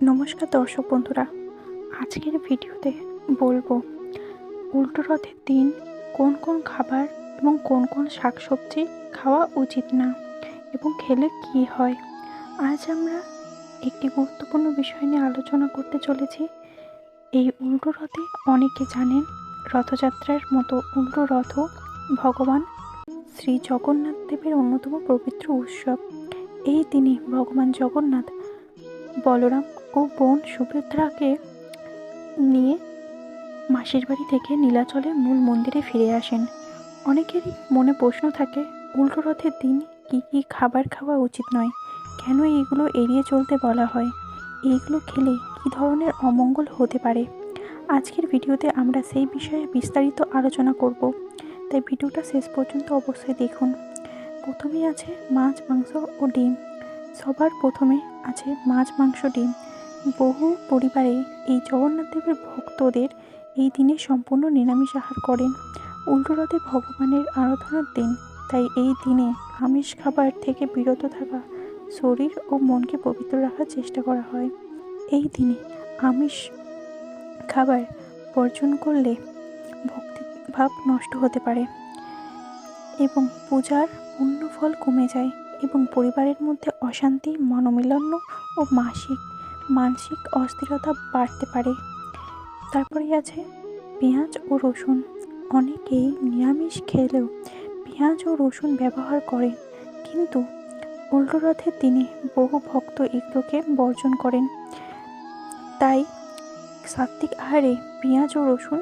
নমস্কার দর্শক বন্ধুরা, আজকের ভিডিওতে বলবো উল্টো রথের দিন কোন কোন খাবার এবং কোন কোন শাকসবজি খাওয়া উচিত না এবং খেলে কি হয়। আজ আমরা একটি গুরুত্বপূর্ণ বিষয় নিয়ে আলোচনা করতে চলেছি। এই উল্টো রথে অনেকে জানেন রথযাত্রার মতো উল্টো রথও ভগবান শ্রী জগন্নাথ দেবের অন্যতম পবিত্র উৎসব। এই দিনে ভগবান জগন্নাথ বলরাম ও বোন সুভদ্রাকে নিয়ে মাসির বাড়ি থেকে নীলাচলের মূল মন্দিরে ফিরে আসেন। অনেকেরই মনে প্রশ্ন থাকে, উল্টো রথের দিন কি কি খাবার খাওয়া উচিত নয়, কেন এইগুলো এড়িয়ে চলতে বলা হয়, এইগুলো খেলে কি ধরনের অমঙ্গল হতে পারে। আজকের ভিডিওতে আমরা সেই বিষয়ে বিস্তারিত আলোচনা করব, তাই ভিডিওটা শেষ পর্যন্ত অবশ্যই দেখুন। প্রথমেই আছে মাছ, মাংস ও ডিম। সবার প্রথমে আছে মাছ, মাংস, ডিম। বহু পরিবারে এই জগন্নাথ দেবের ভক্তদের এই দিনে সম্পূর্ণ নিরামিষ আহার করেন। উল্টো রথে ভগবানের আরাধনার দিন, তাই এই দিনে আমিষ খাবার থেকে বিরত থাকা, শরীর ও মনকে পবিত্র রাখার চেষ্টা করা হয়। এই দিনে আমিষ খাবার বর্জন করলে ভক্তিভাব নষ্ট হতে পারে এবং পূজার পুণ্যফল কমে যায় এবং পরিবারের মধ্যে অশান্তি, মনোমালিন্য ও মানসিক অস্থিরতা বাড়তে পারে। তারপরে আছে পেঁয়াজ ও রসুন। অনেকেই নিরামিষ খেলেও পেঁয়াজ ও রসুন ব্যবহার করেন, কিন্তু উল্টো রথের দিনে বহু ভক্ত এগুলোকে বর্জন করেন। তাই সাত্ত্বিক আহারে পেঁয়াজ ও রসুন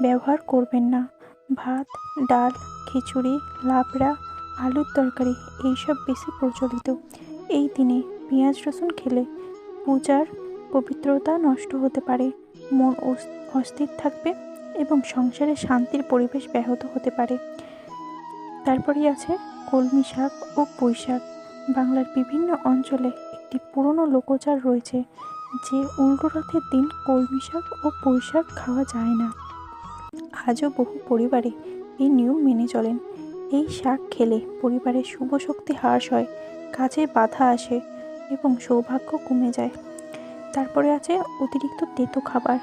ব্যবহার করবেন না। ভাত, ডাল, খিচুড়ি, লাবড়া, আলুর তরকারি এইসব বেশি প্রচলিত। এই দিনে পেঁয়াজ রসুন খেলে পূজার পবিত্রতা নষ্ট হতে পারে, মন অস্থির থাকবে এবং সংসারে শান্তির পরিবেশ ব্যাহত হতে পারে। তারপরেই আছে কলমি শাক ও পুঁই শাক। বাংলার বিভিন্ন অঞ্চলে একটি পুরনো লোকচার রয়েছে যে উল্টো রথের দিন কলমি শাক ও পুঁই শাক খাওয়া যায় না। আজও বহু পরিবারে এই নিয়ম মেনে চলেন। এই শাক খেলে পরিবারের শুভ শক্তি হ্রাস হয়, কাজে বাধা আসে এবং সৌভাগ্য কমে যায়। তারপরে আছে অতিরিক্ত তেতো খাবার।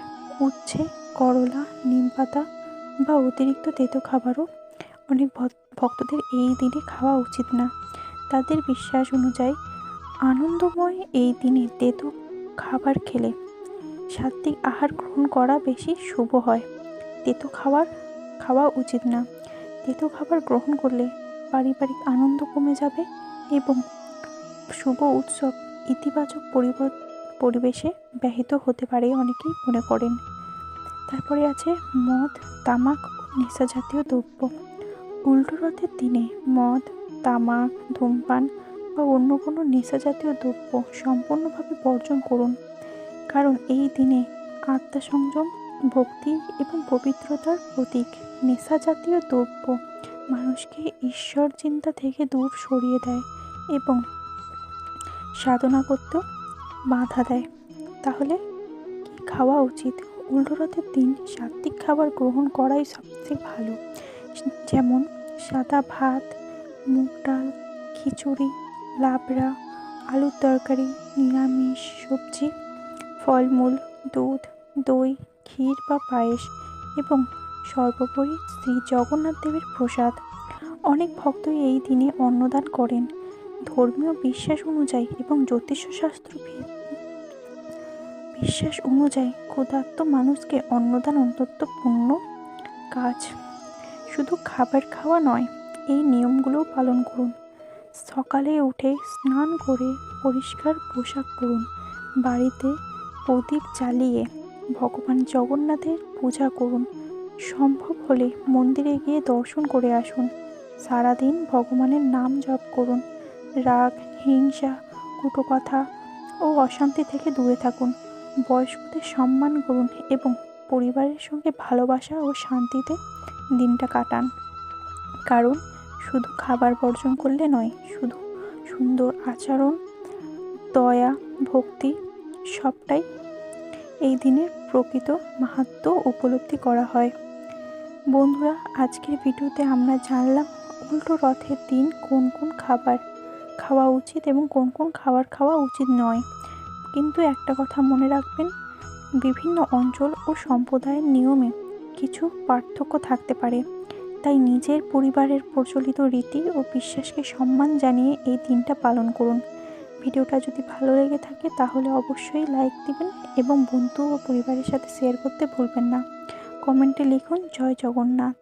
উচ্ছে, করলা, নিমপাতা বা অতিরিক্ত তেতো খাবারও অনেক ভক্তদের এই দিনে খাওয়া উচিত না। তাদের বিশ্বাস অনুযায়ী আনন্দময় এই দিনে তেতো খাবার খেলে সাত্ত্বিক আহার গ্রহণ করা বেশি শুভ হয়। তেতো খাওয়া উচিত না। তেতো খাবার গ্রহণ করলে পারিবারিক আনন্দ কমে যাবে এবং শুভ উৎসব ইতিবাচক পরিবেশে ব্যাহত হতে পারে, অনেকেই মনে করেন। তারপরে আছে মদ, তামাক ও নেশা জাতীয় দ্রব্য। উল্টো রথের দিনে মদ, তামাক, ধূমপান বা অন্য কোনো নেশা জাতীয় দ্রব্য সম্পূর্ণভাবে বর্জন করুন, কারণ এই দিনে আত্মা সংযম, ভক্তি এবং পবিত্রতার প্রতীক। নেশা জাতীয় দ্রব্য মানুষকে ঈশ্বর চিন্তা থেকে দূর সরিয়ে দেয় এবং সাধনা করতেও বাধা দেয়। তাহলে কি খাওয়া উচিত? উল্টো রথের দিন সাত্ত্বিক খাবার গ্রহণ করাই সবচেয়ে ভালো, যেমন সাদা ভাত, মুগ ডাল, খিচুড়ি, লাবড়া, আলুর তরকারি, নিরামিষ সবজি, ফলমূল, দুধ, দই, ক্ষীর বা পায়েস এবং সর্বোপরি শ্রী জগন্নাথ দেবের প্রসাদ। অনেক ভক্তই এই দিনে অন্নদান করেন। ধর্মীয় বিশ্বাস অনুযায়ী এবং জ্যোতিষশাস্ত্র বিশ্বাস অনুযায়ী ক্ষুধার্ত মানুষকে অন্নদান অত্যন্ত পুণ্য কাজ। শুধু খাবার খাওয়া নয়, এই নিয়মগুলোও পালন করুন। সকালে উঠে স্নান করে পরিষ্কার পোশাক পরুন। বাড়িতে প্রদীপ জ্বালিয়ে ভগবান জগন্নাথের পূজা করুন। সম্ভব হলে মন্দিরে গিয়ে দর্শন করে আসুন। সারাদিন ভগবানের নাম জপ করুন। রাগ, হিংসা, কটুকথা ও অশান্তি থেকে দূরে থাকুন। বয়স্কদের সম্মান করুন এবং পরিবারের সঙ্গে ভালোবাসা ও শান্তিতে দিনটা কাটান। কারণ শুধু খাবার বর্জন করলে নয়, শুধু সুন্দর আচরণ, দয়া, ভক্তি সবটাই এই দিনের প্রকৃত মাহাত্ম্য উপলব্ধি করা হয়। বন্ধুরা, আজকের ভিডিওতে আমরা জানলাম উল্টো রথের দিন কোন কোন খাবার খাওয়া উচিত এবং কোন কোন খাবার খাওয়া উচিত নয়। কিন্তু একটা কথা মনে রাখবেন, বিভিন্ন অঞ্চল ও সম্প্রদায়ের নিয়মে কিছু পার্থক্য থাকতে পারে। তাই নিজের পরিবারের প্রচলিত রীতি ও বিশ্বাসকে সম্মান জানিয়ে এই দিনটা পালন করুন। ভিডিওটা যদি ভালো লেগে থাকে তাহলে অবশ্যই লাইক দিবেন এবং বন্ধু ও পরিবারের সাথে শেয়ার করতে ভুলবেন না। কমেন্টে লিখুন জয় জগন্নাথ।